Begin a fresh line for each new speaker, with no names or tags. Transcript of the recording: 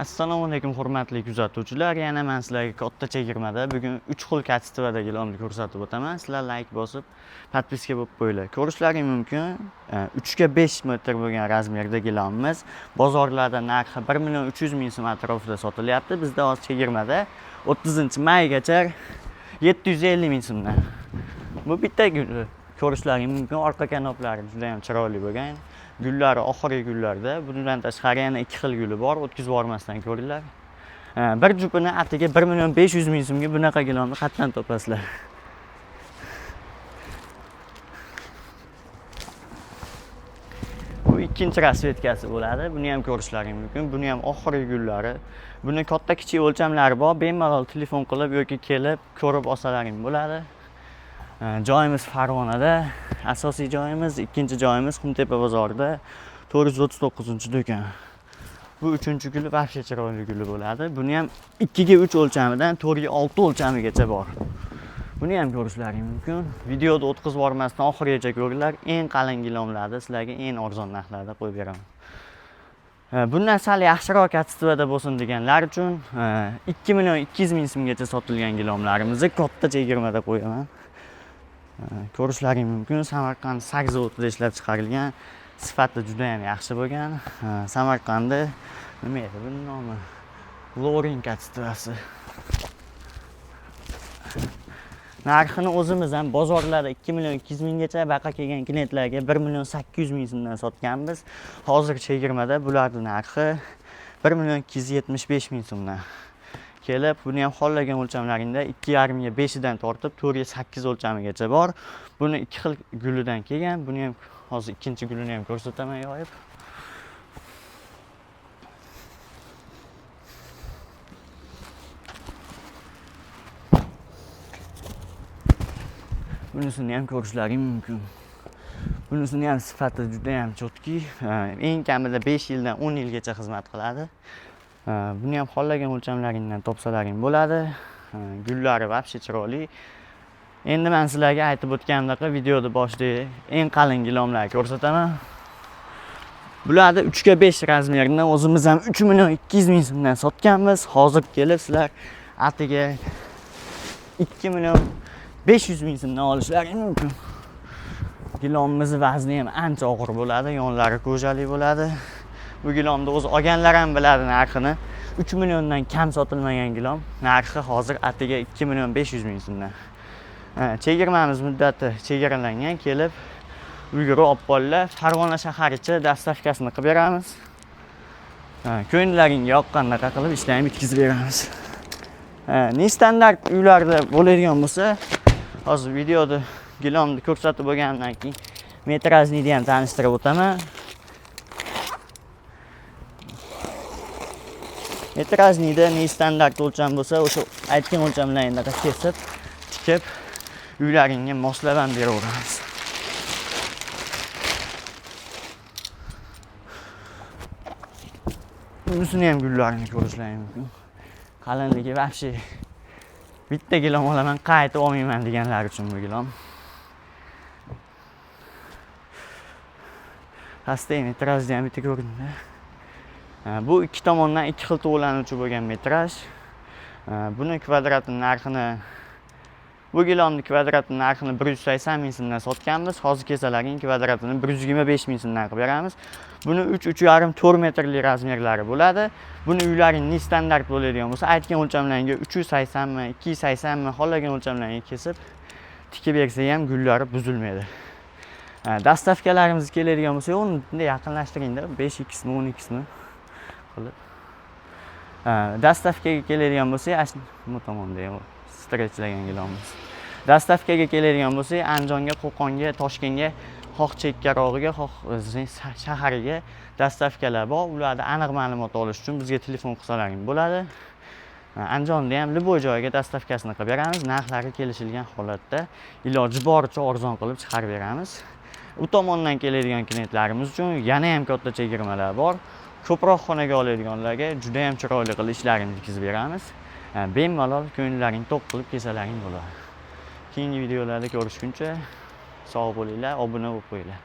Assalomu alaykum hurmatli kuzatuvchilar. Yana men sizlarga katta chegirmada bugun 3 xil kачестводagi gilomni ko'rsatib o'taman. Sizlar like bosib, podpiska bo'lib qo'yinglar. Ko'rishlaring mumkin. 3 ga 5 metr bo'lgan razmerda gilomimiz bozorlarda narxi 1.300.000 so'm atrofida sotilyapti. Bizda hozir chegirmada 30-maygacha 750.000 so'mdan. Bu bitta gul. Ko'rishlaring mumkin. Orqa kanoplari juda ham chiroyli bo'lgan. Gullari oxirgi gullarda. Bundan tashqari yana 2 xil guli bor. O'tkazib bormasdan ko'ringlar. Bir jupini atiga 1.500.000 so'mga bunaqa gilomni qatdan topasizlar. Bu ikkinchi rasvetkasi bo'ladi. Buni ham ko'rishlaring mumkin. Buni ham oxirgi gullari. Buni katta kichik o'lchamlari bor. Bemalol telefon qilib yoki kelib ko'rib olsalaring bo'ladi. Joyimiz Farg'onada, asosiy joyimiz, ikkinchi joyimiz Qumtepa bozorida 439-do'kon. Bu 3-guli vahshiy chiroyli guli bo'ladi. Buni ham 2 ga 3 o'lchamidan 4 ga 6 o'lchamigacha bor. Buni ham ko'rishlaring mumkin. Videoda o'tkazib bormasdan oxirigacha ko'ringlar. Eng qalin gilomlarni sizlarga eng arzon narxlarda qo'yib beraman. Bundan sal yaxshiroq kачествоda bo'lsin deganlar uchun 2.200.000 so'mgacha sotilgan gilomlarimizni katta chegirmada qo'yaman. Ko'rishlaring mumkin. Samarqand sak zavodida ishlab chiqarilgan, sifati juda ham yaxshi bo'lgan. Samarqandda nima edi buning nomi? Loring kачествоsi. Narxini o'zimiz ham bozorlarda 2.200.000 gacha, baqa kelgan klientlarga 1.800.000 so'mdan sotganmiz. Hozir chegirmada bularning narxi 1.275.000 so'mdan. Kelib, buni ham xohlagan o'lchamlaringda 2.5 ga 5 dan tortib 4 ga 8 o'lchamigacha bor. Buni 2 xil gulidan kelgan. Buni ham hozir ikkinchi gulini ham ko'rsataman yoyib. Bunisini ham ko'rishlaring mumkin. Bunisini ham sifati juda ham chotki. Eng kamida 5 yildan 10 yilgacha xizmat qiladi. Buni ham xohlagan o'lchamlaringdan topsalaring bo'ladi. Gullari vahshiy chiroyli. Endi men sizlarga aytib o'tganimdek videoda boshida eng qalin gilomlarni ko'rsataman. Bularni 3 ga 5 razmerni o'zimiz ham 3.200.000 so'mdan sotganmiz. Hozir kelib sizlar atiga 2.500.000 so'mdan olishlaring mumkin. Gilomimiz vazni ham ancha og'ir bo'ladi, yonlari ko'jali bo'ladi. Bu gilomni o'zi olganlar ham biladi narxini. 3 milliondan kam sotilmagan gilom. Narxi hozir atiga 2.500.000 so'mdan. Chegirmamiz muddati chegaralangan, kelib ulgurib olib qolinglar. Farg'ona shahar ichi dastavkasini qilib beramiz. Ko'nglaringga yoqqandaqa qilib ishlarni bitkazib beramiz. Ne standart uylarda bo'ladigan bo'lsa, hozir videoda gilomni ko'rsatib bo'lgandan keyin metrajni ham tanishtirib o'taman. Metrajnida ne standart o'lcham bo'lsa, o'sha aytgan o'lchamlarni kesib, tikib uylaringga moslab ham beraveramiz. Bunisini ham gullarini ko'rishlaring mumkin. Qalinligi vahshiy. Bitta gilom olaman, qayta olmayman deganlar uchun bu gilom. Pastda metrajni ham bitta ko'rindi. Bu ikki tomondan 2 xil to'g'lanuvchi bo'lgan metraj. Buni kvadratining narxini bu gilomning kvadratining narxini 180.000 so'mdan sotganmiz. Hozir kesalaring kvadratini 125.000 so'mdan qilib beramiz. Buni 3.5-4 metrli razmerlari bo'ladi. Buni uylaring ne standart bo'ladigan bo'lsa, aytgan o'lchamlarga 380 mi, 280 mi xohlagan o'lchamlarga kesib tikib bersa ham gullari buzilmaydi. Dastavkalarimiz keladigan bo'lsa, uni yaqinlashtiringda 5x mi, 10x mi qilib. Dastavkaga keladigan bo'lsa, bu tomonda ham stretchlagan gilomimiz. Dastavkaga keladigan bo'lsa, Andijonga, Qo'qonga, Toshkentga, xoh chekkarog'iga, xoh shahariga dastavkalar bor. Ularda aniq ma'lumot olish uchun bizga telefon qilsalaring bo'ladi. Andijonda ham Liboy joyiga dastavkasini qilib beramiz. Narxlari kelishilgan holatda iloji boricha arzon qilib chiqarib beramiz. U tomondan keladigan klientlarimiz uchun yana ham katta chegirmalar bor. Ko'proq xonaga oladiganlarga juda ham chiroyli qilib ishlarini bitkazib beramiz. Bemalol ko'nglaring to'q qilib kesalaring bo'ladi. Keyingi videolarda ko'rishguncha sog' bo'linglar, obuna bo'lib qo'yinglar.